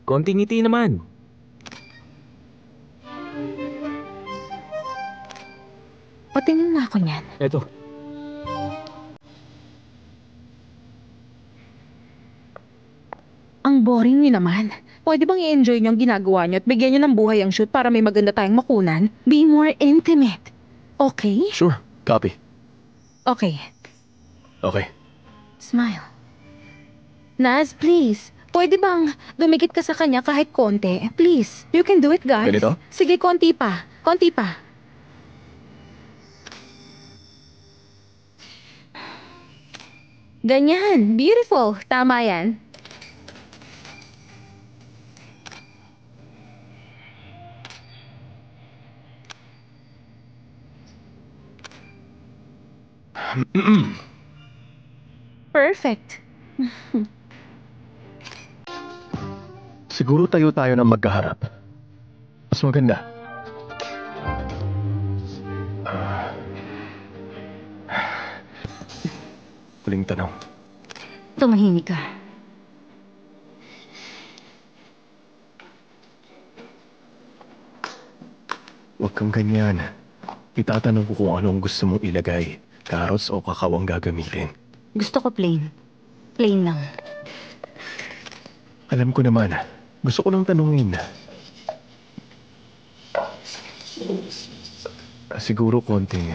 Konting ngiti naman. Patingin nga ako niyan. Eto. Ang boring niyo naman. Pwede bang i-enjoy niyo ang ginagawa niyo at bigyan niyo ng buhay ang shoot para may maganda tayong makunan? Be more intimate. Okay? Sure, copy. Okay. Okay. Smile. Naz, please. Pwede bang dumikit ka sa kanya kahit konti? Please. You can do it, guys. Ganito? Sige, konti pa. Konti pa. Ganyan. Beautiful. Tama yan. Perfect. Siguro tayo ng magkaharap. Mas maganda. Huling tanong. Tumahimik ka. Huwag kang ganyan. Itatanong ko kung anong gusto mong ilagay. Carrots o kakao ang gagamitin. Gusto ko plain. Plain lang. Alam ko naman. Gusto ko lang tanungin. Siguro konting...